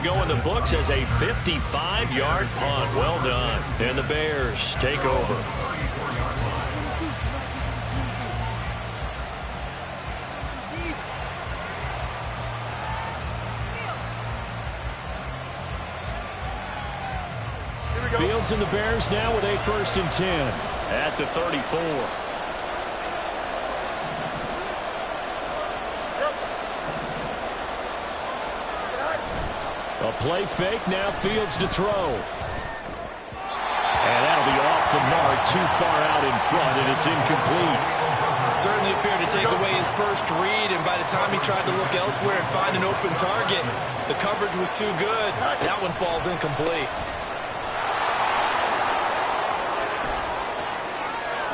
Go in the books as a 55-yard punt. Well done. And the Bears take over. Fields and the Bears now with a 1st and 10 at the 34. A play fake, now Fields to throw. And that'll be off the mark, too far out in front, and it's incomplete. Certainly appeared to take away his first read, and by the time he tried to look elsewhere and find an open target, the coverage was too good. That one falls incomplete.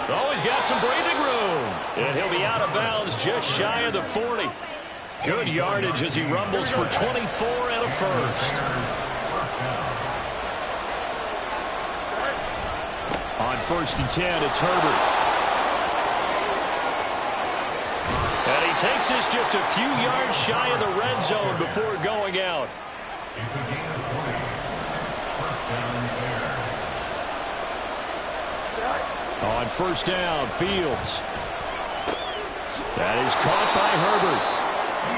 Oh, he's got some breathing room. And he'll be out of bounds just shy of the 40. Good yardage as he rumbles for 24 and a first. On 1st and 10, it's Herbert. And he takes this just a few yards shy of the red zone before going out. It's a gain of 20. First down there. On 1st down, Fields. That is caught by Herbert.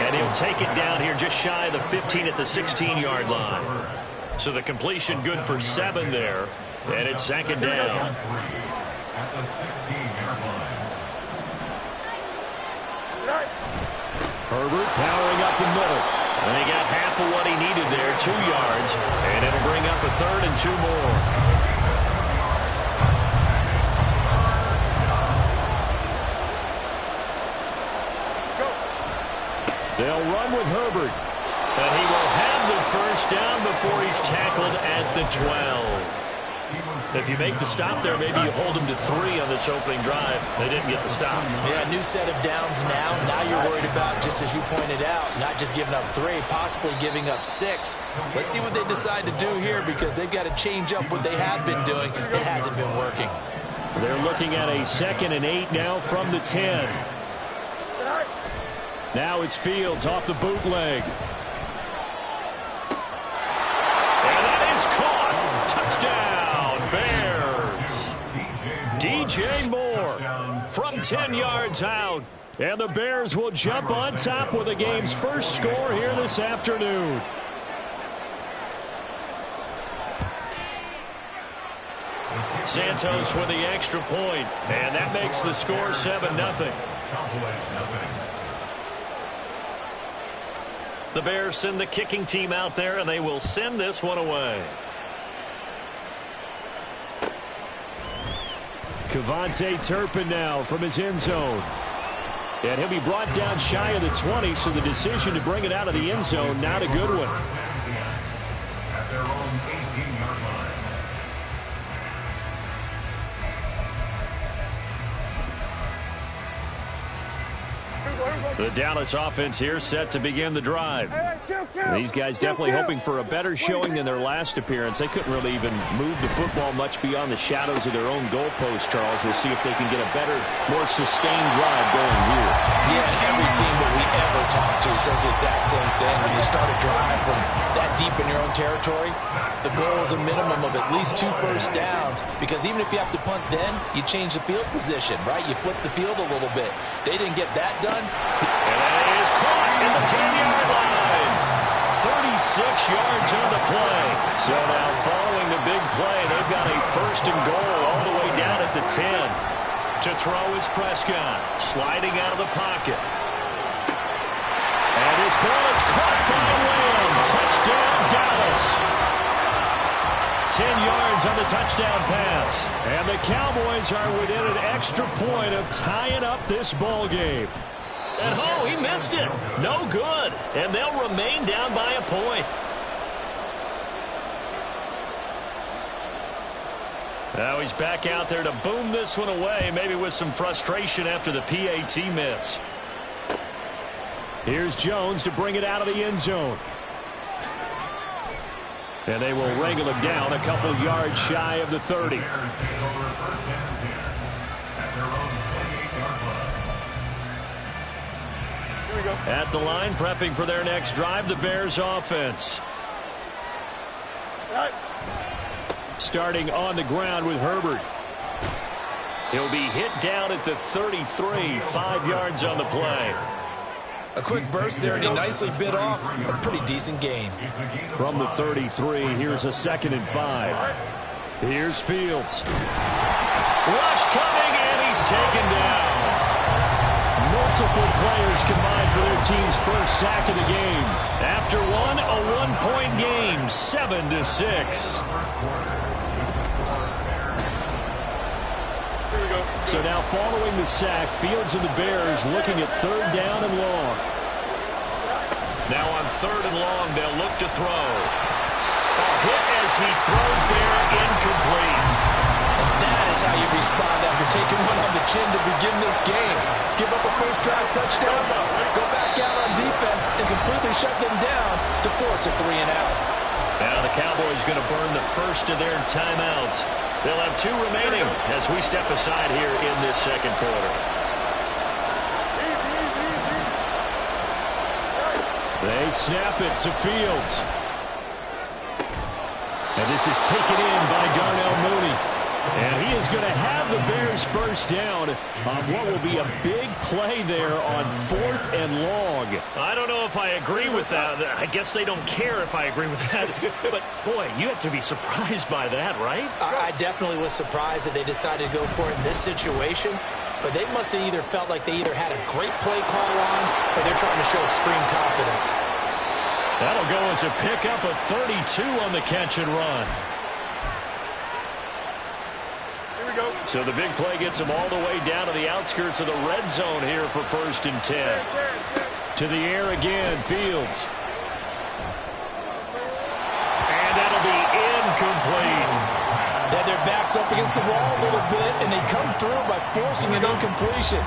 And he'll take it down here just shy of the 15 at the 16-yard line. So the completion good for 7 there. And it's 2nd down. At the 16-yard line. Herbert powering up the middle. And he got half of what he needed there, 2 yards. And it'll bring up a 3rd and 2 more. They'll run with Herbert. And he will have the 1st down before he's tackled at the 12. If you make the stop there, maybe you hold him to 3 on this opening drive. They didn't get the stop. Yeah, new set of downs now. Now you're worried about, just as you pointed out, not just giving up 3, possibly giving up 6. Let's see what they decide to do here, because they've got to change up what they have been doing. It hasn't been working. They're looking at a 2nd and 8 now from the 10. Now it's Fields off the bootleg. And that is caught. Touchdown, Bears. DJ Moore from 10 yards out. And the Bears will jump on top with the game's first score here this afternoon. Santos with the extra point. And that makes the score 7-0. The Bears send the kicking team out there, and they will send this one away. Kevontae Turpin now from his end zone. And he'll be brought down shy of the 20, so the decision to bring it out of the end zone, not a good one. At their own 18-yard line. The Dallas offense here set to begin the drive. These guys definitely hoping for a better showing than their last appearance. They couldn't really even move the football much beyond the shadows of their own goalpost, Charles. We'll see if they can get a better, more sustained drive going here. Yeah, and every team that we ever talk to says the exact same thing. When you start a drive from that deep in your own territory, the goal is a minimum of at least 2 first downs, because even if you have to punt then, you change the field position, right? You flip the field a little bit. They didn't get that done. And that is caught at the 10-yard line. 36 yards on the play. So now following the big play, they've got a 1st and goal all the way down at the 10. To throw is Prescott, sliding out of the pocket. And his ball is caught by Lamb. Touchdown, Dallas. 10 yards on the touchdown pass. And the Cowboys are within an extra point of tying up this ball game. And oh, he missed it. No good. And they'll remain down by a point. Now he's back out there to boom this one away, maybe with some frustration after the PAT miss. Here's Jones to bring it out of the end zone. And they will wrangle him down a couple yards shy of the 30. At the line, prepping for their next drive, the Bears offense. Starting on the ground with Herbert. He'll be hit down at the 33, 5 yards on the play. A quick burst there, and he nicely bit off a pretty decent gain. From the 33, here's a 2nd and 5. Here's Fields. Rush coming, and he's taken down. Multiple players combined for their team's first sack of the game. After one, a one-point game, 7-6. So now following the sack, Fields and the Bears looking at 3rd down and long. Now on 3rd and long, they'll look to throw. A hit as he throws there, incomplete. And that is how you respond after taking one on the chin to begin this game. Give up a first drive touchdown, go back out on defense, and completely shut them down to force a 3 and out. Now the Cowboys going to burn the first of their timeouts. They'll have 2 remaining as we step aside here in this 2nd quarter. They snap it to Fields. And this is taken in by Darnell Mooney. And he is going to have the Bears first down on what will be a big play there on 4th and long. I don't know if I agree with that. I guess they don't care if I agree with that. But, boy, you have to be surprised by that, right? I definitely was surprised that they decided to go for it in this situation. But they must have either felt like they either had a great play call on or they're trying to show extreme confidence. That'll go as a pickup of 32 on the catch and run. So the big play gets them all the way down to the outskirts of the red zone here for 1st and 10. To the air again, Fields. And that'll be incomplete. Then their backs up against the wall a little bit, and they come through by forcing an incompletion.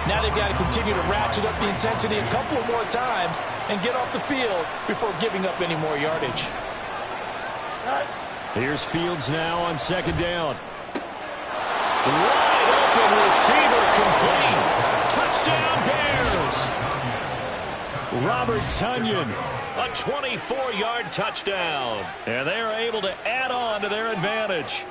Now they've got to continue to ratchet up the intensity a couple of more times and get off the field before giving up any more yardage. Here's Fields now on 2nd down. Wide open receiver complete. Touchdown Bears. Robert Tonyan, a 24-yard touchdown. And they're able to add on to their advantage.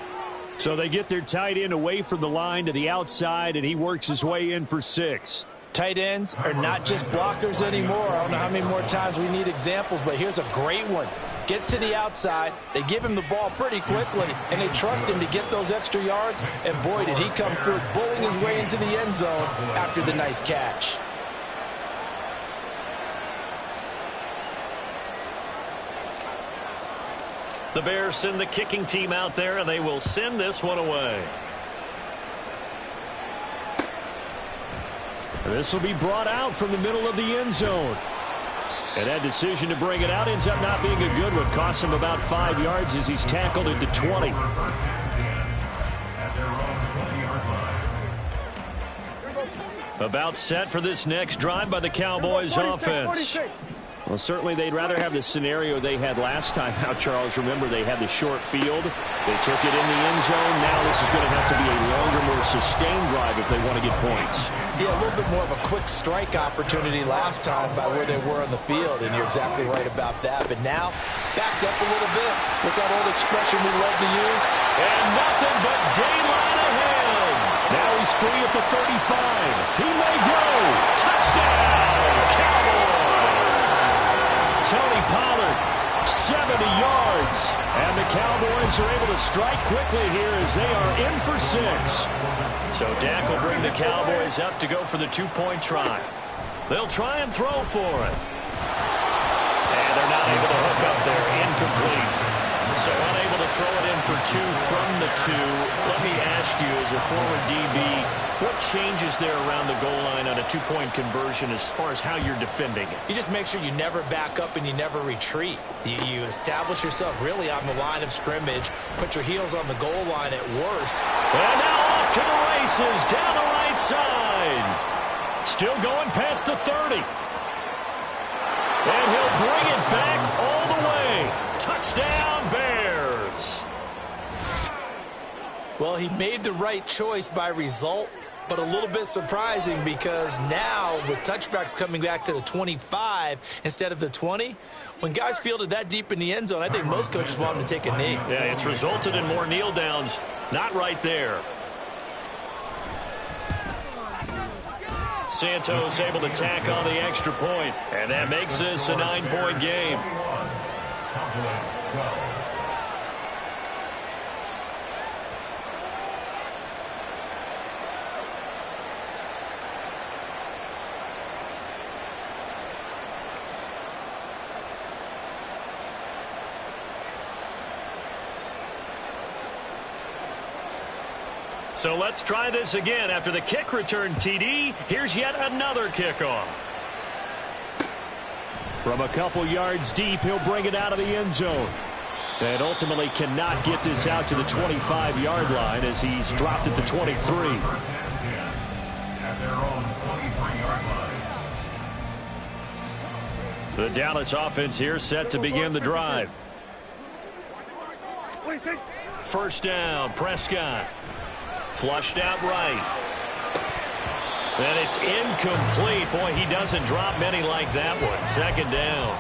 So they get their tight end away from the line to the outside, and he works his way in for 6. Tight ends are not just blockers anymore. I don't know how many more times we need examples, but here's a great one. Gets to the outside, they give him the ball pretty quickly, and they trust him to get those extra yards, and boy, did he come through, bullying his way into the end zone after the nice catch. The Bears send the kicking team out there, and they will send this one away. This will be brought out from the middle of the end zone. And that decision to bring it out ends up not being a good one. Costs him about 5 yards as he's tackled at the 20. About set for this next drive by the Cowboys offense. Well, certainly they'd rather have the scenario they had last time. Now, Charles, remember they had the short field. They took it in the end zone. Now this is going to have to be a longer, more sustained drive if they want to get points. Yeah, a little bit more of a quick strike opportunity last time by where they were on the field, and you're exactly right about that. But now, backed up a little bit. What's that old expression we love to use? And nothing but daylight ahead. Now he's free at the 35. He may go. Touchdown, Cowboys. Tony Pollard, 70 yards. And the Cowboys are able to strike quickly here as they are in for 6. So Dak will bring the Cowboys up to go for the 2-point try. They'll try and throw for it. And they're not able to hook up there. Incomplete. So unable to throw it in for 2 from the 2. Let me ask you, as a former DB, what changes there around the goal line on a 2-point conversion as far as how you're defending it? You just make sure you never back up and you never retreat. You establish yourself really on the line of scrimmage, put your heels on the goal line at worst. And now off to the races, down the right side. Still going past the 30. And he'll bring it back all the way. Touchdown, Bears. Well, he made the right choice by result, but a little bit surprising because now with touchbacks coming back to the 25 instead of the 20, when guys fielded that deep in the end zone, I think most coaches want them to take a knee. Yeah, it's resulted in more kneel downs. Not right there. Santos able to tack on the extra point, and that makes this a 9-point game. So let's try this again. After the kick return TD, here's yet another kickoff. From a couple yards deep, he'll bring it out of the end zone. And ultimately cannot get this out to the 25-yard line as he's dropped it to 23. At their own 23-yard line. The Dallas offense here set to begin the drive. First down, Prescott. Flushed out right. And it's incomplete. Boy, he doesn't drop many like that one. Second down.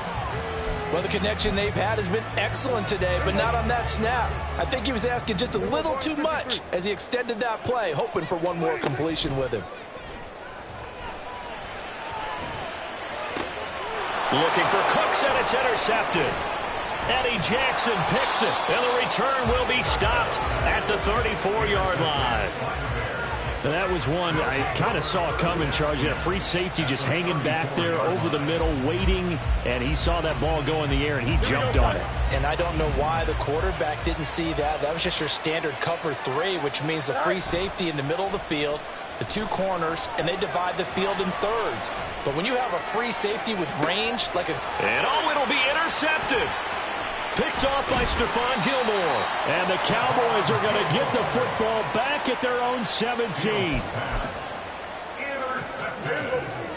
Well, the connection they've had has been excellent today, but not on that snap. I think he was asking just a little too much as he extended that play, hoping for one more completion with him. Looking for Cooks, and it's intercepted. Eddie Jackson picks it, and the return will be stopped at the 34-yard line. Now that was one I kind of saw coming, Charles. You had a free safety just hanging back there over the middle, waiting, and he saw that ball go in the air, and he jumped on it. And I don't know why the quarterback didn't see that. That was just your standard cover 3, which means the free safety in the middle of the field, the 2 corners, and they divide the field in thirds. But when you have a free safety with range, like a... And it'll be intercepted. Picked off by Stephon Gilmore. And the Cowboys are going to get the football back at their own 17.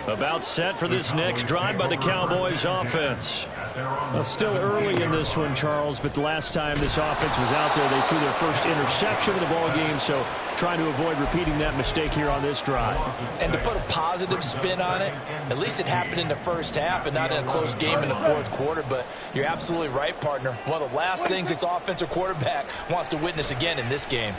About set for this next drive by the Cowboys offense. Still early in this one, Charles, but the last time this offense was out there, they threw their first interception of the ball game, so trying to avoid repeating that mistake here on this drive. And to put a positive spin on it, at least it happened in the first half and not in a close game in the fourth quarter, but you're absolutely right, partner. One of the last things this offensive quarterback wants to witness again in this game.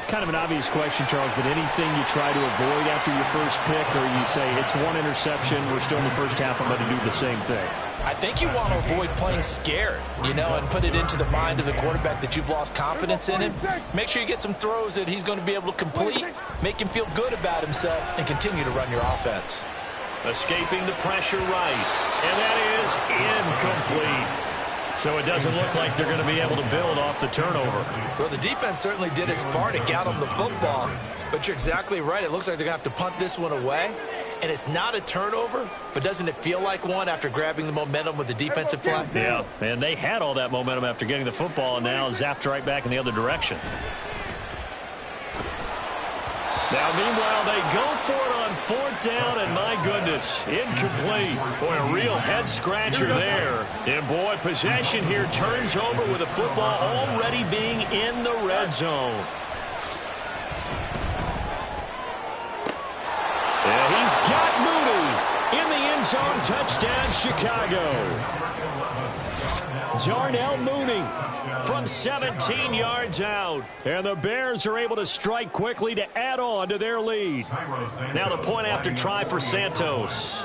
Kind of an obvious question, Charles, but anything you try to avoid after your first pick, or you say it's one interception, we're still in the first half, I'm going to do the same thing? I think you want to avoid playing scared, you know, and put it into the mind of the quarterback that you've lost confidence in him. Make sure you get some throws that he's going to be able to complete, make him feel good about himself, and continue to run your offense. Escaping the pressure right, and that is incomplete. So it doesn't look like they're going to be able to build off the turnover. Well, the defense certainly did its part to get them the football, but you're exactly right. It looks like they're going to have to punt this one away. And it's not a turnover, but doesn't it feel like one after grabbing the momentum with the defensive play? Yeah, and they had all that momentum after getting the football, and now zapped right back in the other direction. Now, meanwhile, they go for it on 4th down, and my goodness, incomplete. Boy, a real head-scratcher there. And, boy, possession here turns over with the football already being in the red zone. And he's got Mooney in the end zone. Touchdown, Chicago. Darnell Mooney from 17 yards out. And the Bears are able to strike quickly to add on to their lead. Now the point after try for Santos.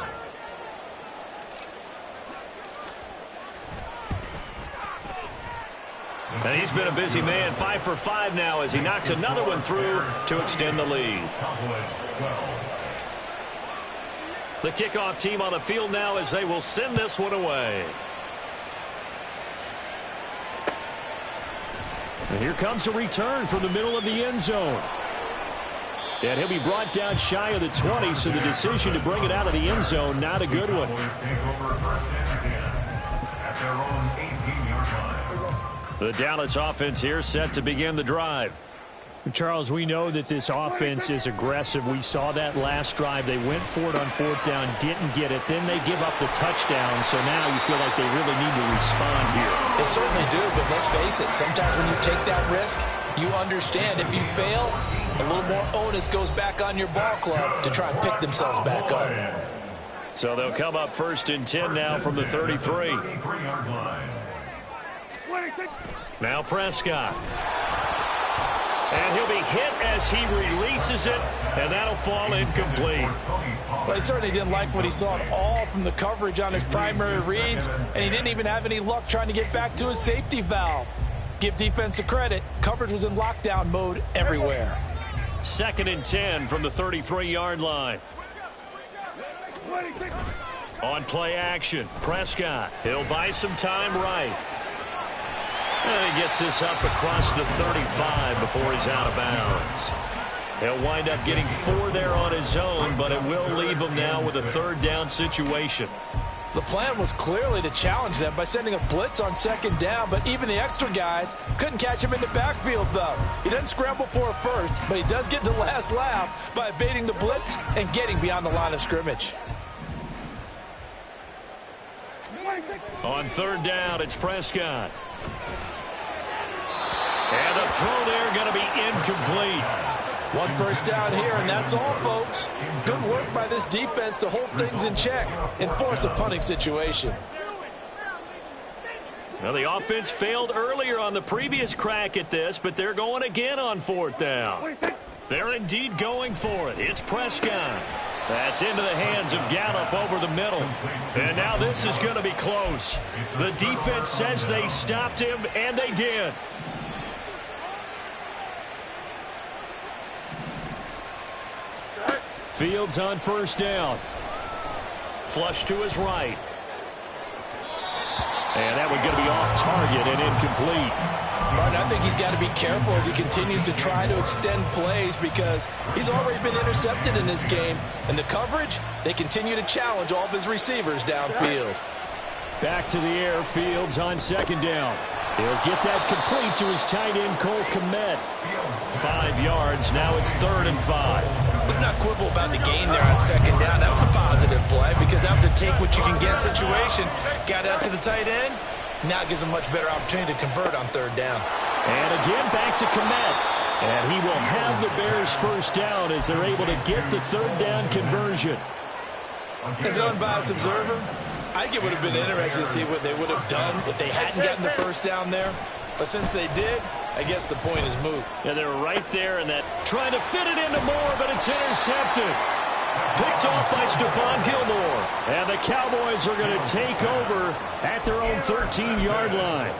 And he's been a busy man, 5 for 5 now as he knocks another one through to extend the lead. The kickoff team on the field now as they will send this one away. And here comes a return from the middle of the end zone. And he'll be brought down shy of the 20, so the decision to bring it out of the end zone, not a good one. The Dallas offense here set to begin the drive. Charles, we know that this offense is aggressive. We saw that last drive. They went for it on 4th down, didn't get it. Then they give up the touchdown, so now you feel like they really need to respond here. They certainly do, but let's face it, sometimes when you take that risk, You understand if you fail, a little more onus goes back on your ball club to try and pick themselves back up. So they'll come up 1st and 10 now from the 33. Now Prescott. And he'll be hit as he releases it, and that'll fall incomplete. Well, he certainly didn't like what he saw at all from the coverage on his primary reads, and he didn't even have any luck trying to get back to his safety valve. Give defense a credit. Coverage was in lockdown mode everywhere. 2nd and 10 from the 33-yard line. On play action, Prescott. He'll buy some time right. And he gets this up across the 35 before he's out of bounds. He'll wind up getting 4 there on his own, but it will leave him now with a 3rd down situation. The plan was clearly to challenge them by sending a blitz on 2nd down, but even the extra guys couldn't catch him in the backfield, though. He doesn't scramble for a first, but he does get the last laugh by evading the blitz and getting beyond the line of scrimmage. On 3rd down, it's Prescott. And the throw there going to be incomplete. 1 first down here, and that's all, folks. Good work by this defense to hold things in check and force a punting situation. Well, the offense failed earlier on the previous crack at this, but they're going again on 4th down. They're indeed going for it. It's Prescott. That's into the hands of Gallup over the middle. And now this is going to be close. The defense says they stopped him, and they did. Fields on 1st down. Flush to his right. And that one going to be off target and incomplete. Martin, I think he's got to be careful as he continues to try to extend plays because he's already been intercepted in this game. And the coverage, they continue to challenge all of his receivers downfield. Back to the air, Fields on 2nd down. He'll get that complete to his tight end, Cole Kmet. 5 yards, now it's 3rd and 5. Let's not quibble about the gain there on 2nd down. That was a positive play because that was a take-what-you-can-get situation. Got out to the tight end. Now it gives him a much better opportunity to convert on 3rd down. And again, back to Kmet. And he will have the Bears 1st down as they're able to get the 3rd down conversion. As an unbiased observer, I think it would have been interesting to see what they would have done if they hadn't gotten the 1st down there. But since they did, I guess the point is moot. Yeah, they were right there and that trying to fit it into Moore, but it's intercepted. Picked off by Stephon Gilmore. And the Cowboys are going to take over at their own 13-yard line.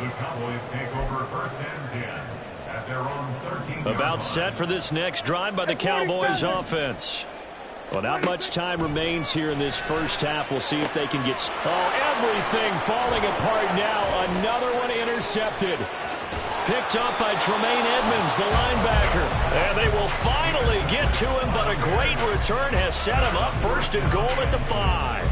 The Cowboys take over 1st and 10 at their own 13-yard line. About set for this next drive by the Cowboys offense. Well, not much time remains here in this 1st half. We'll see if they can get... Oh, everything falling apart now. Another one intercepted. Picked up by Tremaine Edmonds, the linebacker. And they will finally get to him, but a great return has set him up 1st and goal at the 5.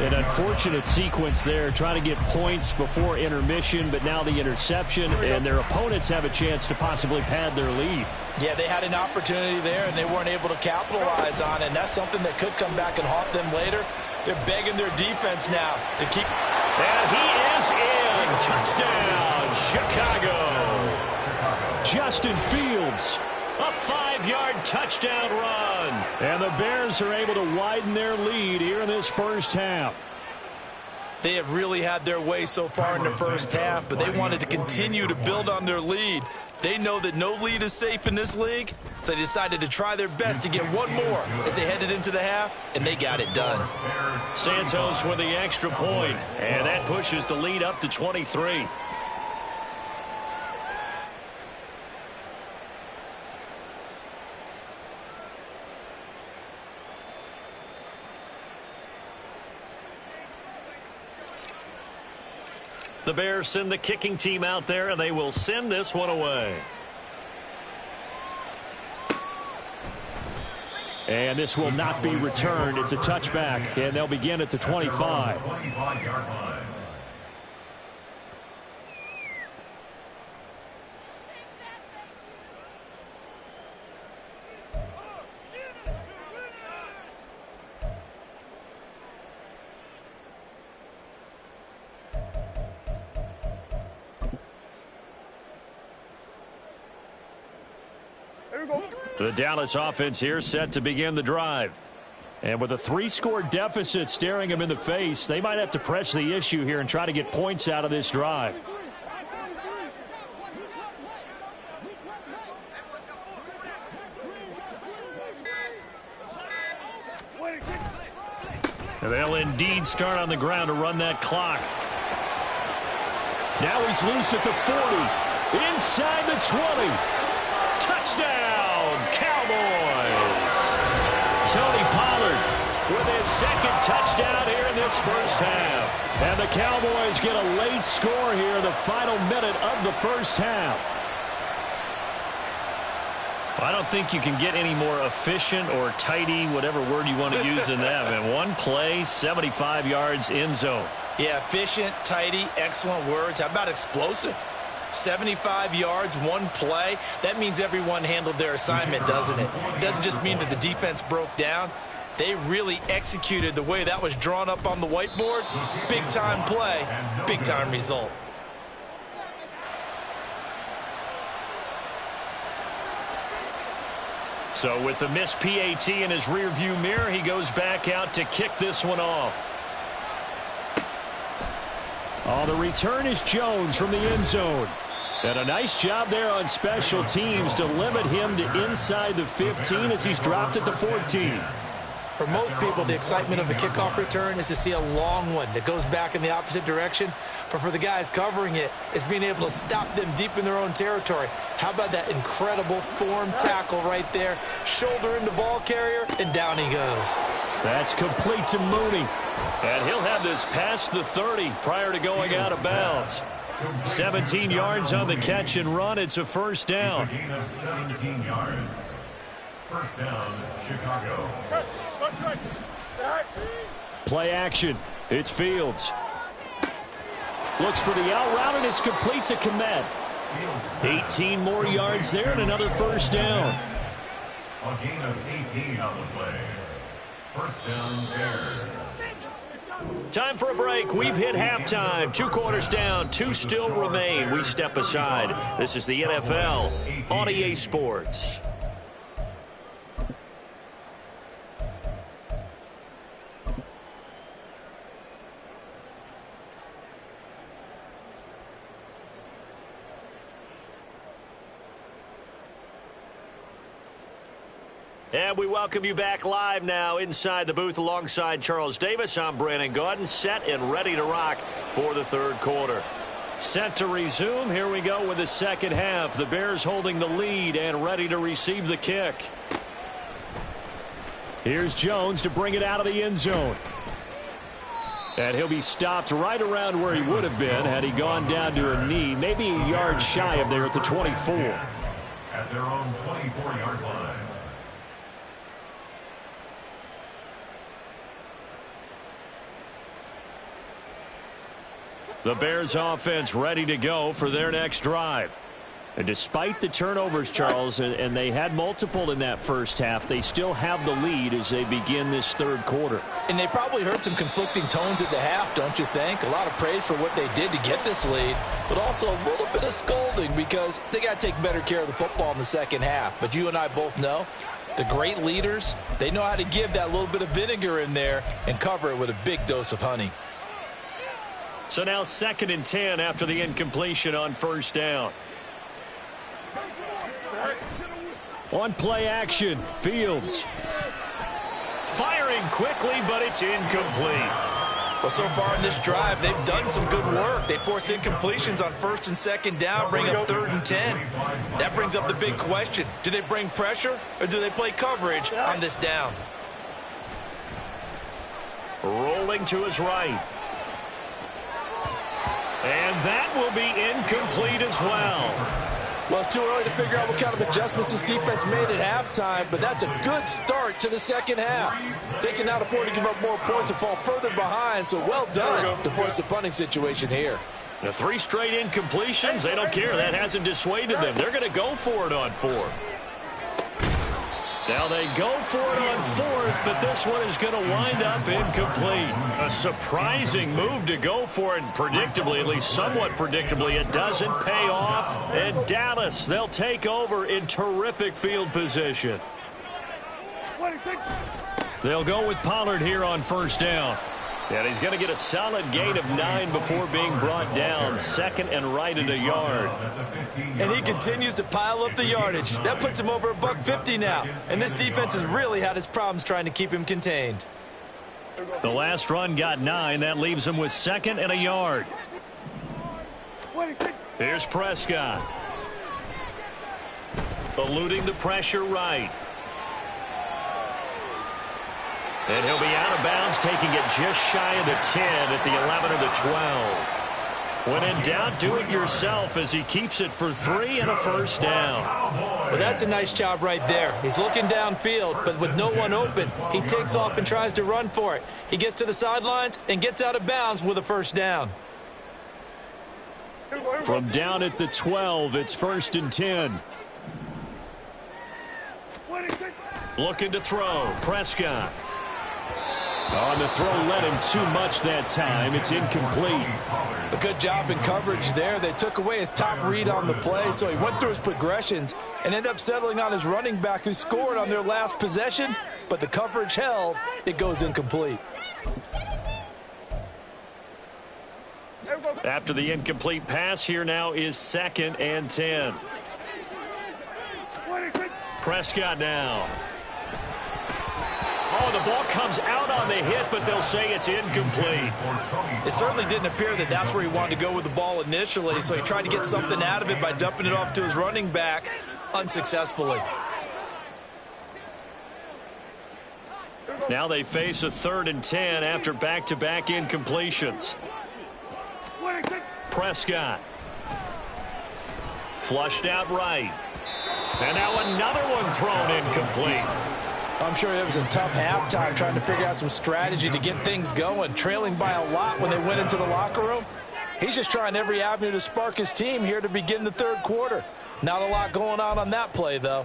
An unfortunate sequence there, trying to get points before intermission, but now the interception, and their opponents have a chance to possibly pad their lead. Yeah, they had an opportunity there, and they weren't able to capitalize on it, and that's something that could come back and haunt them later. They're begging their defense now to keep... And he is in. Touchdown, Chicago. Justin Fields, a 5-yard touchdown run. And the Bears are able to widen their lead here in this 1st half. They have really had their way so far in the 1st half, but they wanted to continue to build on their lead. They know that no lead is safe in this league, so they decided to try their best to get one more as they headed into the half, and they got it done. Santos with the extra point, and that pushes the lead up to 23. The Bears send the kicking team out there, and they will send this one away. And this will not be returned. It's a touchback, and they'll begin at the 25. The Dallas offense here set to begin the drive. And with a 3-score deficit staring them in the face, they might have to press the issue here and try to get points out of this drive. And they'll indeed start on the ground to run that clock. Now he's loose at the 40. Inside the 20. Touchdown, Cowboys. Tony Pollard with his second touchdown here in this first half. And the Cowboys get a late score here in the final minute of the first half. I don't think you can get any more efficient or tidy, whatever word you want to use in that. And one play, 75 yards in zone. Yeah, efficient, tidy, excellent words. How about explosive? 75 yards, one play. That means everyone handled their assignment, doesn't it? It doesn't just mean that the defense broke down. They really executed the way that was drawn up on the whiteboard. Big-time play, big-time result. So with the missed PAT in his rearview mirror, he goes back out to kick this one off. Oh, the return is Jones from the end zone. And a nice job there on special teams to limit him to inside the 15 as he's dropped at the 14. For most people, the excitement of the kickoff return is to see a long one that goes back in the opposite direction. But for the guys covering it, it's being able to stop them deep in their own territory. How about that incredible form tackle right there? Shoulder in the ball carrier, and down he goes. That's complete to Mooney. And he'll have this past the 30 prior to going out of bounds. 17 yards on the catch and run. It's a first down. It's a gain of 17 yards. First down, Chicago. Play action. It's Fields. Looks for the out route, and it's complete to Komet. 18 more yards there and another first down. A gain of 18 on the play. First down, Bears. Time for a break. We've hit halftime. 2 quarters down. 2 still remain. We step aside. This is the NFL on EA Sports. And we welcome you back live now inside the booth alongside Charles Davis. I'm Brandon Gaudin, set and ready to rock for the third quarter. Set to resume. Here we go with the second half. The Bears holding the lead and ready to receive the kick. Here's Jones to bring it out of the end zone. And he'll be stopped right around where he would have been had he gone down to a knee, maybe a yard shy of there at the 24. At their own 24-yard line. The Bears offense ready to go for their next drive. And despite the turnovers, Charles, and they had multiple in that first half, they still have the lead as they begin this third quarter. And they probably heard some conflicting tones at the half, don't you think? A lot of praise for what they did to get this lead, but also a little bit of scolding because they got to take better care of the football in the second half. But you and I both know the great leaders, they know how to give that little bit of vinegar in there and cover it with a big dose of honey. So now 2nd and 10 after the incompletion on first down. On play action, Fields. Firing quickly, but it's incomplete. Well, so far in this drive, they've done some good work. They force incompletions on 1st and 2nd down, bring up 3rd and 10. That brings up the big question. Do they bring pressure or do they play coverage on this down? Rolling to his right. And that will be incomplete as well. Well, it's too early to figure out what kind of adjustments this defense made at halftime, but that's a good start to the second half. They can now afford to give up more points and fall further behind, so well done to force the punting situation here. The 3 straight incompletions, they don't care. That hasn't dissuaded them. They're going to go for it on 4th. Now they go for it on fourth, but this one is going to wind up incomplete. A surprising move to go for it, and predictably, at least somewhat predictably, it doesn't pay off. And Dallas, they'll take over in terrific field position. They'll go with Pollard here on first down. And he's going to get a solid gain of 9 before being brought down. Second and right at a yard. And he continues to pile up the yardage. That puts him over $150 now. And this defense has really had its problems trying to keep him contained. The last run got 9. That leaves him with second and a yard. Here's Prescott. Eluding the pressure right. And he'll be out of bounds, taking it just shy of the 10 at the 11 or the 12. When in doubt, do it yourself as he keeps it for 3 and a first down. Well, that's a nice job right there. He's looking downfield, but with no one open, he takes off and tries to run for it. He gets to the sidelines and gets out of bounds with a first down. From down at the 12, it's first and 10. Looking to throw. Prescott. On the throw, led him too much that time. It's incomplete. A good job in coverage there. They took away his top read on the play, so he went through his progressions and ended up settling on his running back who scored on their last possession, but the coverage held. It goes incomplete. After the incomplete pass, here now is second and 10. Prescott now. Oh, the ball comes out on the hit, but they'll say it's incomplete. It certainly didn't appear that that's where he wanted to go with the ball initially, so he tried to get something out of it by dumping it off to his running back unsuccessfully. Now they face a third and 10 after back-to-back incompletions. Prescott. Flushed out right. And now another one thrown incomplete. I'm sure it was a tough halftime trying to figure out some strategy to get things going, trailing by a lot when they went into the locker room. He's just trying every avenue to spark his team here to begin the third quarter. Not a lot going on that play, though.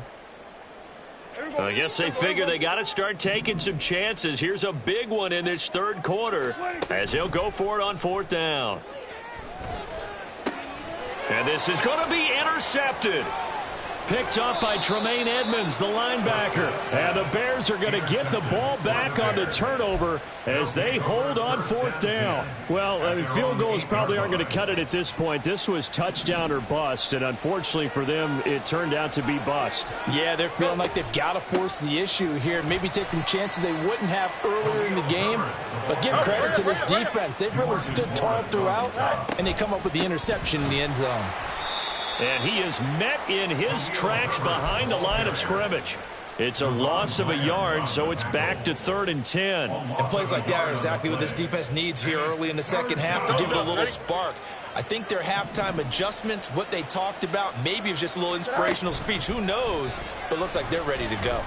I guess they figure they got to start taking some chances. Here's a big one in this third quarter as he'll go for it on fourth down. And this is going to be intercepted. Picked up by Tremaine Edmonds, the linebacker. And the Bears are going to get the ball back on the turnover as they hold on fourth down. Well, I mean, field goals probably aren't going to cut it at this point. This was touchdown or bust, and unfortunately for them, it turned out to be bust. Yeah, they're feeling like they've got to force the issue here, maybe take some chances they wouldn't have earlier in the game. But give credit to this defense. They've really stood tall throughout, and they come up with the interception in the end zone. And he is met in his tracks behind the line of scrimmage. It's a loss of a yard, so it's back to third and 10. And plays like that are exactly what this defense needs here early in the second half to give it a little spark. I think their halftime adjustments, what they talked about, maybe it was just a little inspirational speech. Who knows? But it looks like they're ready to go.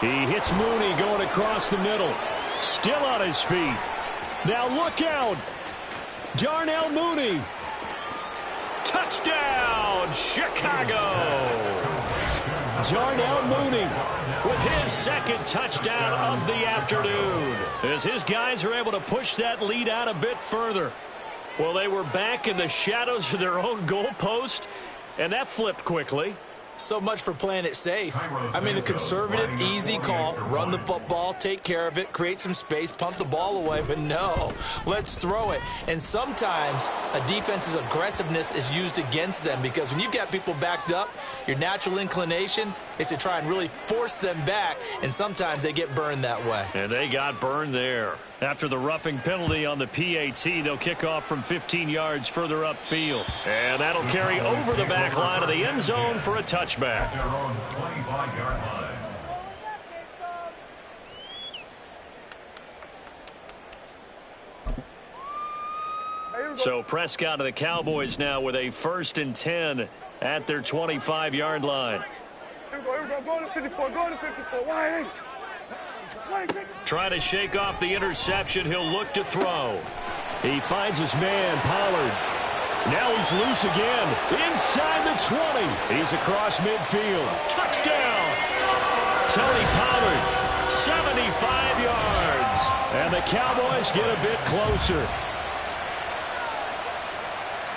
He hits Mooney going across the middle. Still on his feet. Now look out. Darnell Mooney. Touchdown, Chicago! Darnell Mooney with his second touchdown of the afternoon as his guys are able to push that lead out a bit further. Well, they were back in the shadows of their own goalpost, and that flipped quickly. So much for playing it safe. I mean, a conservative, easy call. Run the football, take care of it, create some space, pump the ball away. But no, let's throw it. And sometimes a defense's aggressiveness is used against them because when you've got people backed up, your natural inclination is to try and really force them back. And sometimes they get burned that way. And they got burned there. After the roughing penalty on the PAT, they'll kick off from 15 yards further upfield. And that'll carry over the back line of the end zone for a touchback. Their own 25-yard line. So Prescott of the Cowboys now with a first and 10 at their 25-yard line. Go to 54, go to 54. Why? Trying to shake off the interception. He'll look to throw. He finds his man, Pollard. Now he's loose again. Inside the 20. He's across midfield. Touchdown! Tony Pollard, 75 yards. And the Cowboys get a bit closer.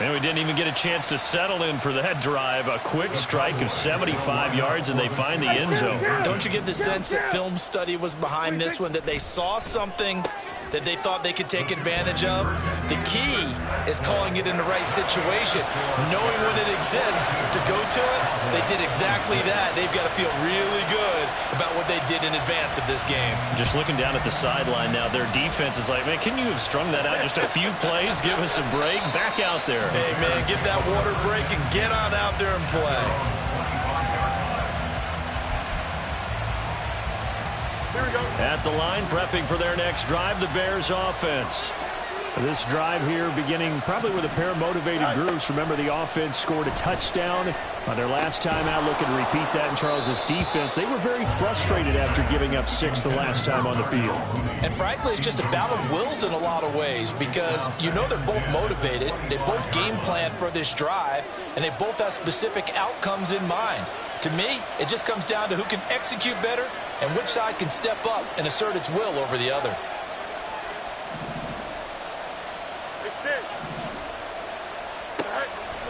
And we didn't even get a chance to settle in for that drive. A quick strike of 75 yards, and they find the end zone. Don't you get the sense that film study was behind this one, that they saw something that they thought they could take advantage of? The key is calling it in the right situation, knowing when it exists to go to it. They did exactly that. They've got to feel really good about what they did in advance of this game. Just looking down at the sideline now, their defense is like, man, can you have strung that out just a few plays? Give us a break. Back out there. Hey, man, give that water break and get on out there and play. At the line, prepping for their next drive, the Bears offense. This drive here beginning probably with a pair of motivated groups. Remember, the offense scored a touchdown on their last time out, looking to repeat that in Charles's defense. They were very frustrated after giving up 6 the last time on the field. And frankly, it's just a battle of wills in a lot of ways, because you know they're both motivated, they both game plan for this drive, and they both have specific outcomes in mind. To me, it just comes down to who can execute better and which side can step up and assert its will over the other.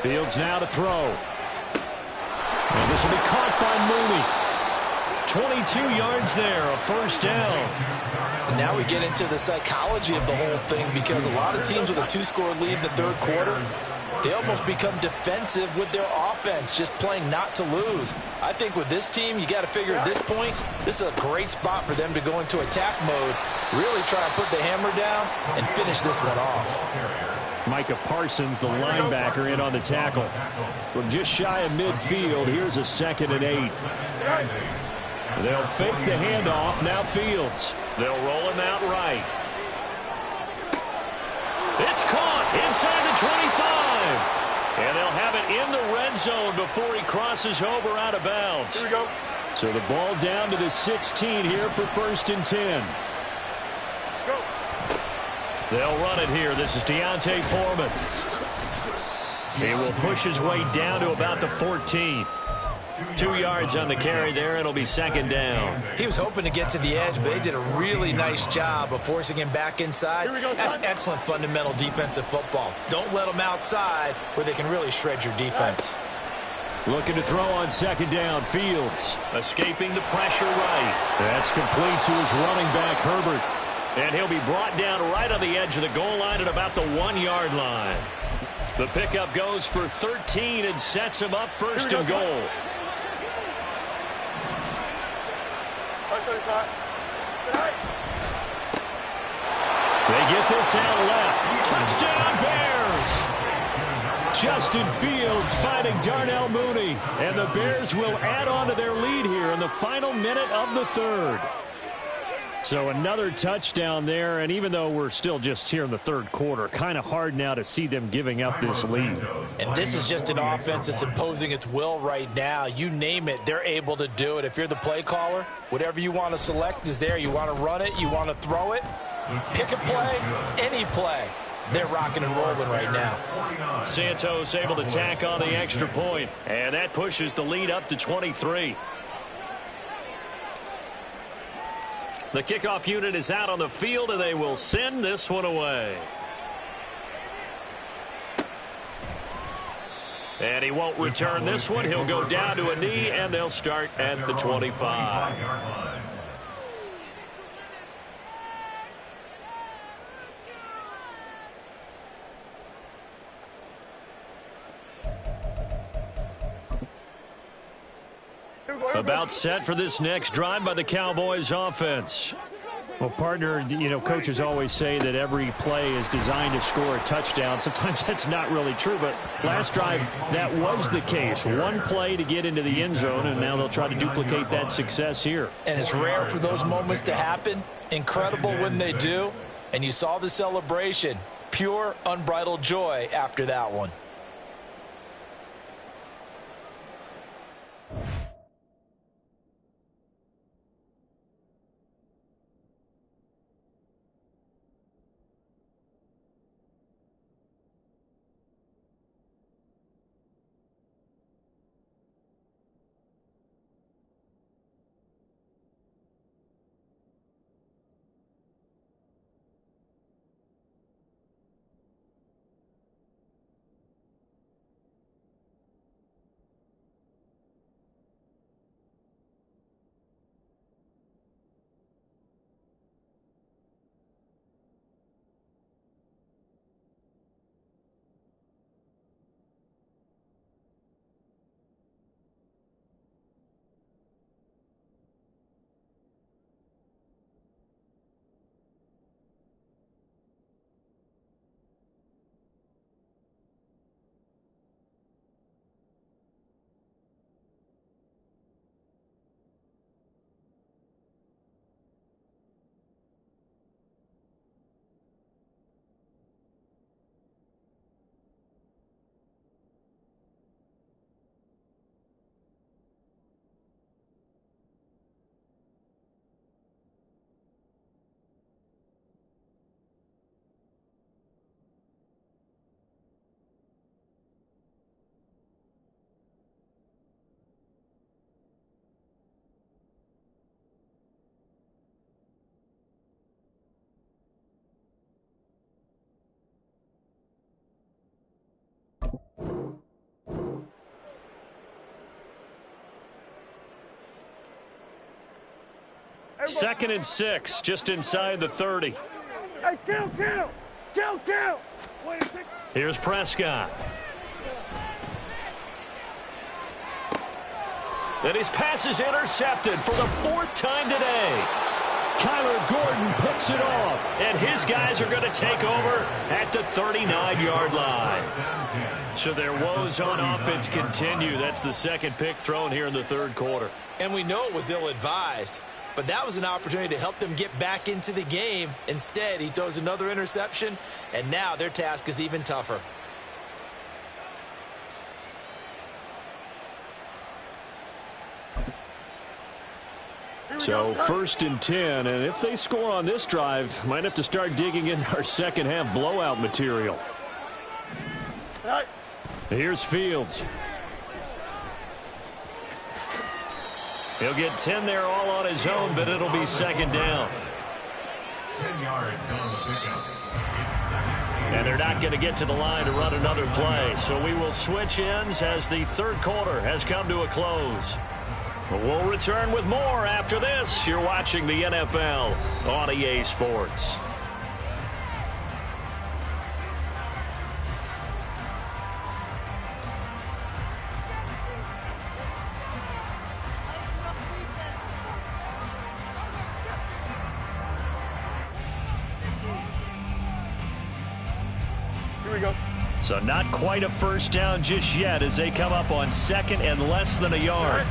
Fields now to throw. And this will be caught by Mooney. 22 yards there, a first down. And now we get into the psychology of the whole thing, because a lot of teams with a 2-score lead in the third quarter, they almost become defensive with their offense, just playing not to lose. I think with this team, you got to figure at this point, this is a great spot for them to go into attack mode, really try and put the hammer down and finish this one off. Micah Parsons, the linebacker, in on the tackle. From just shy of midfield, here's a 2nd and 8. They'll fake the handoff. Now Fields. They'll roll him out right. It's caught inside the 25. And they'll have it in the red zone before he crosses over out of bounds. Here we go. So the ball down to the 16 here for 1st and 10. Go. They'll run it here. This is Deontay Foreman. He will push his way down to about the 14. 2 yards on the carry there. It'll be 2nd down. He was hoping to get to the edge, but they did a really nice job of forcing him back inside. That's excellent fundamental defensive football. Don't let them outside where they can really shred your defense. Looking to throw on 2nd down. Fields escaping the pressure right. That's complete to his running back, Herbert. And he'll be brought down right on the edge of the goal line at about the 1-yard line. The pickup goes for 13 and sets him up 1st and goal. They get this out left. Touchdown, Bears! Justin Fields finding Darnell Mooney. And the Bears will add on to their lead here in the final minute of the third. So another touchdown there, and even though we're still just here in the third quarter, kind of hard now to see them giving up this lead. And this is just an offense that's imposing its will right now. You name it, they're able to do it. If you're the play caller, whatever you want to select is there. You want to run it, you want to throw it, pick a play, any play. They're rocking and rolling right now. Santos able to tack on the extra point, and that pushes the lead up to 23. The kickoff unit is out on the field, and they will send this one away. And he won't return this one. He'll go down to a knee, and they'll start at the 25. About set for this next drive by the Cowboys offense. Well, partner, you know, coaches always say that every play is designed to score a touchdown. Sometimes that's not really true, but last drive, that was the case. One play to get into the end zone, and now they'll try to duplicate that success here. And it's rare for those moments to happen. Incredible when they do. And you saw the celebration. Pure, unbridled joy after that one. 2nd and 6, just inside the 30. Hey, kill. Here's Prescott. And his pass is intercepted for the 4th time today. Kyler Gordon picks it off, and his guys are going to take over at the 39-yard line. So their woes on offense continue. That's the 2nd pick thrown here in the 3rd quarter. And we know it was ill-advised, but that was an opportunity to help them get back into the game. Instead, he throws another interception, and now their task is even tougher. So 1st and 10, and if they score on this drive, might have to start digging in our second-half blowout material. Here's Fields. He'll get 10 there all on his own, but it'll be 2nd down. 10 yards on the pickup. And they're not going to get to the line to run another play, so we will switch ends as the 3rd quarter has come to a close. We'll return with more after this. You're watching the NFL on EA Sports. Here we go. So not quite a 1st down just yet as they come up on 2nd and less than a yard.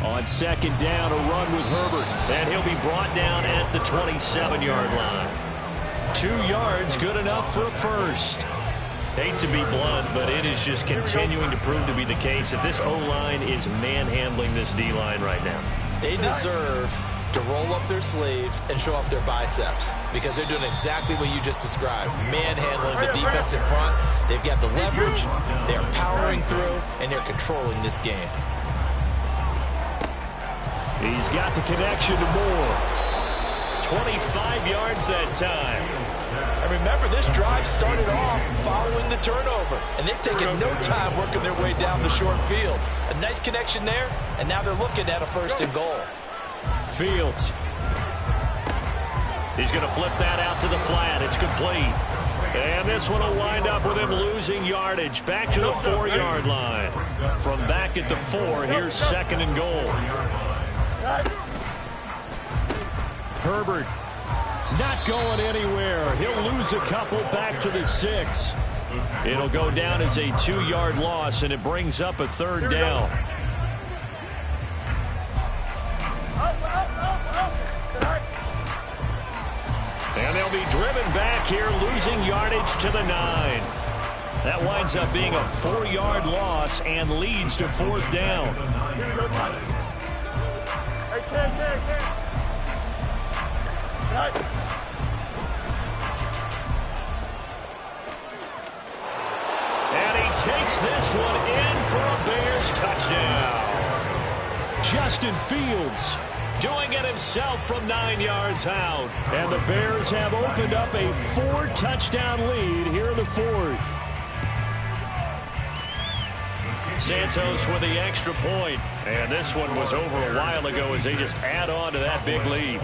On 2nd down, a run with Herbert, and he'll be brought down at the 27-yard line. 2 yards, good enough for a 1st. Hate to be blunt, but it is just continuing to prove to be the case that this O-line is manhandling this D-line right now. They deserve to roll up their sleeves and show up their biceps because they're doing exactly what you just described, manhandling the defense in front. They've got the leverage, they're powering through, and they're controlling this game. He's got the connection to Moore. 25 yards that time. And remember, this drive started off following the turnover, and they've taken no time working their way down the short field. A nice connection there, and now they're looking at a 1st and goal. Fields. He's going to flip that out to the flat. It's complete. And this one will wind up with him losing yardage. Back to the 4-yard line. From back at the 4, here's 2nd and goal. Herbert not going anywhere. He'll lose a couple back to the 6. It'll go down as a 2-yard loss, and it brings up a 3rd down. And they'll be driven back here, losing yardage to the 9. That winds up being a 4-yard loss and leads to 4th down. And he takes this one in for a Bears touchdown. Justin Fields doing it himself from 9 yards out. And the Bears have opened up a 4-touchdown lead here in the 4th. Santos with the extra point. And this one was over a while ago as they just add on to that big lead.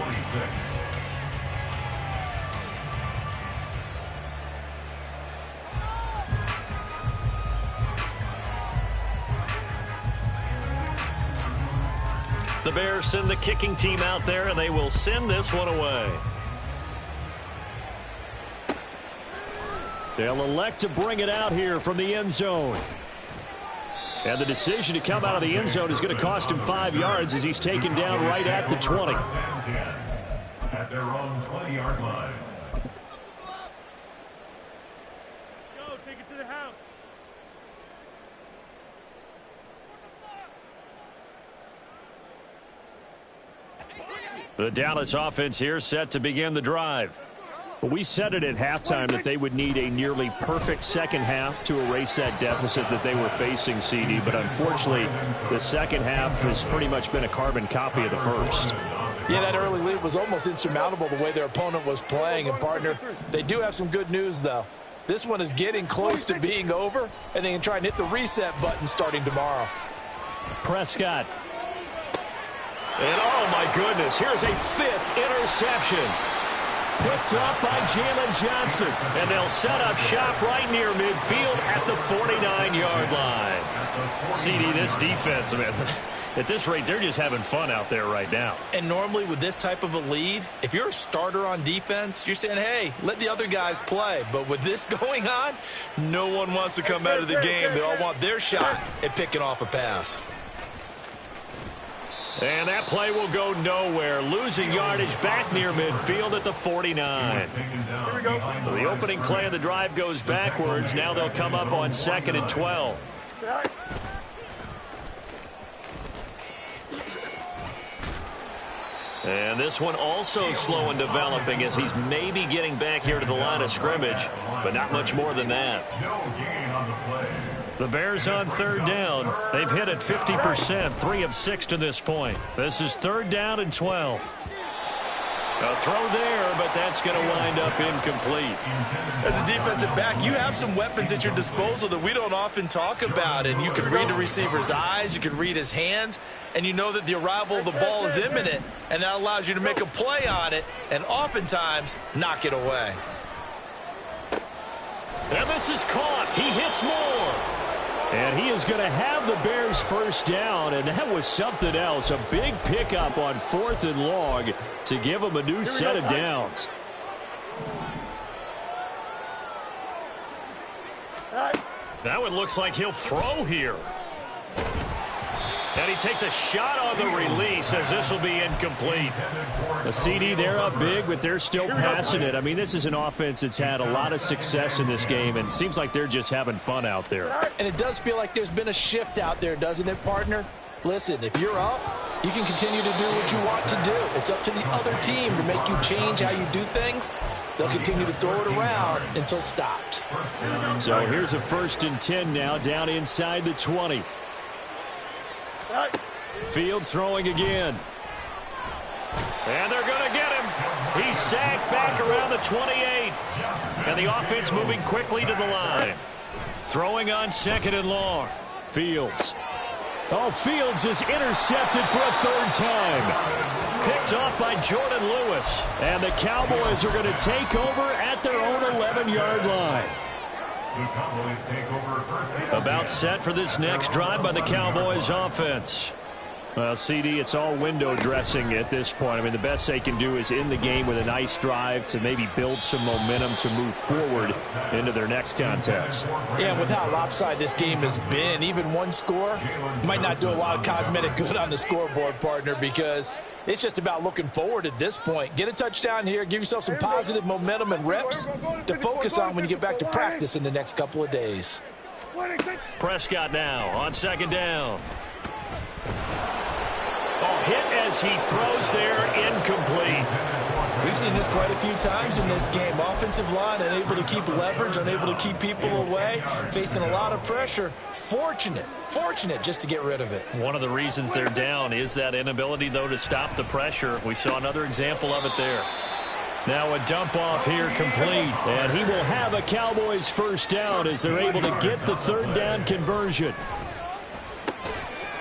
The Bears send the kicking team out there, and they will send this one away. They'll elect to bring it out here from the end zone. And the decision to come out of the end zone is going to cost him 5 yards as he's taken down right at the 20. At their own 20-yard line. Go, take it to the house. The Dallas offense here set to begin the drive. We said it at halftime that they would need a nearly perfect second half to erase that deficit that they were facing, CD. But unfortunately, the second half has pretty much been a carbon copy of the first. Yeah, that early lead was almost insurmountable the way their opponent was playing. And, partner, they do have some good news, though. This one is getting close to being over, and they can try and hit the reset button starting tomorrow. Prescott. And oh my goodness, here's a 5th interception. Picked up by Jalen Johnson. And they'll set up shop right near midfield at the 49-yard line. CD, this defense, man, at this rate, they're just having fun out there right now. And normally with this type of a lead, if you're a starter on defense, you're saying, hey, let the other guys play. But with this going on, no one wants to come out of the game. They all want their shot at picking off a pass. And that play will go nowhere. Losing yardage back near midfield at the 49. So the opening play of the drive goes backwards. Now they'll come up on 2nd and 12. And this one also slow in developing as he's maybe getting back here to the line of scrimmage, but not much more than that. The Bears on 3rd down. They've hit it 50%, 3 of 6 to this point. This is 3rd down and 12. A throw there, but that's going to wind up incomplete. As a defensive back, you have some weapons at your disposal that we don't often talk about, and you can read the receiver's eyes, you can read his hands, and you know that the arrival of the ball is imminent, and that allows you to make a play on it and oftentimes knock it away. And this is caught. He hits more. And he is going to have the Bears 1st down, and that was something else. A big pickup on 4th and long to give them a new set of downs. That one looks like he'll throw here. And he takes a shot on the release as this will be incomplete. The CD, they're up big, but they're still passing it. I mean, this is an offense that's had a lot of success in this game, and it seems like they're just having fun out there. And it does feel like there's been a shift out there, doesn't it, partner? Listen, if you're up, you can continue to do what you want to do. It's up to the other team to make you change how you do things. They'll continue to throw it around until stopped. So here's a 1st and 10 now, down inside the 20. Fields throwing again. And they're going to get him. He's sacked back around the 28. And the offense moving quickly to the line. Throwing on 2nd and long. Fields. Oh, Fields is intercepted for a 3rd time. Picked off by Jordan Lewis. And the Cowboys are going to take over at their own 11-yard line. About set for this next drive by the Cowboys offense. Well, CD, it's all window dressing at this point. I mean, the best they can do is in the game with a nice drive to maybe build some momentum to move forward into their next contest. Yeah, with how lopsided this game has been, even one score might not do a lot of cosmetic good on the scoreboard, partner, because it's just about looking forward at this point. Get a touchdown here, give yourself some positive momentum and reps to focus on when you get back to practice in the next couple of days. Prescott now on 2nd down. Oh, hit as he throws there, incomplete. We've seen this quite a few times in this game. Offensive line unable to keep leverage, unable to keep people away, facing a lot of pressure. Fortunate just to get rid of it. One of the reasons they're down is that inability, though, to stop the pressure. We saw another example of it there. Now a dump off here complete, and he will have a Cowboys 1st down as they're able to get the 3rd down conversion.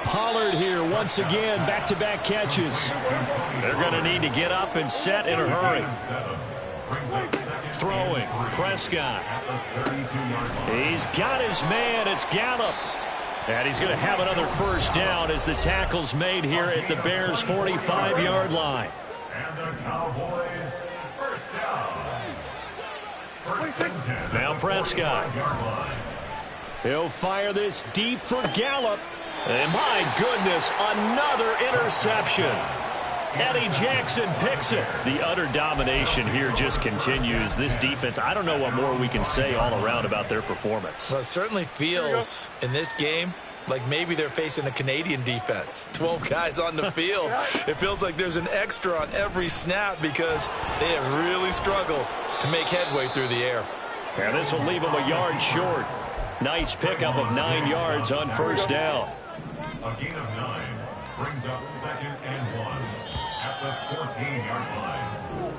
Pollard here once again, back-to-back catches. They're going to need to get up and set in a hurry. Throwing, Prescott. He's got his man, it's Gallup. And he's going to have another 1st down as the tackle's made here at the Bears' 45-yard line. And the Cowboys 1st down. Now Prescott. He'll fire this deep for Gallup. And my goodness, another interception. Eddie Jackson picks it. The utter domination here just continues. This defense, I don't know what more we can say all around about their performance. Well, it certainly feels in this game like maybe they're facing a Canadian defense. 12 guys on the field. It feels like there's an extra on every snap because they have really struggled to make headway through the air. And this will leave them a yard short. Nice pickup of 9 yards on 1st down. A gain of 9 brings up 2nd and 1 at the 14-yard line.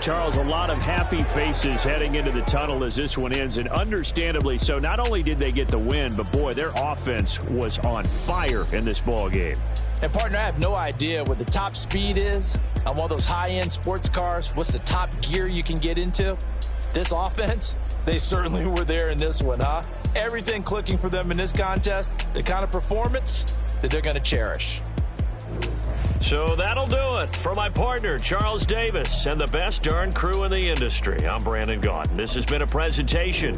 Charles, a lot of happy faces heading into the tunnel as this one ends, and understandably so. Not only did they get the win, but boy, their offense was on fire in this ball game. And, partner, I have no idea what the top speed is on one of those high-end sports cars. What's the top gear you can get into? This offense, they certainly were there in this one, huh? Everything clicking for them in this contest, the kind of performance that they're going to cherish. So that'll do it for my partner, Charles Davis, and the best darn crew in the industry. I'm Brandon Gaudin. This has been a presentation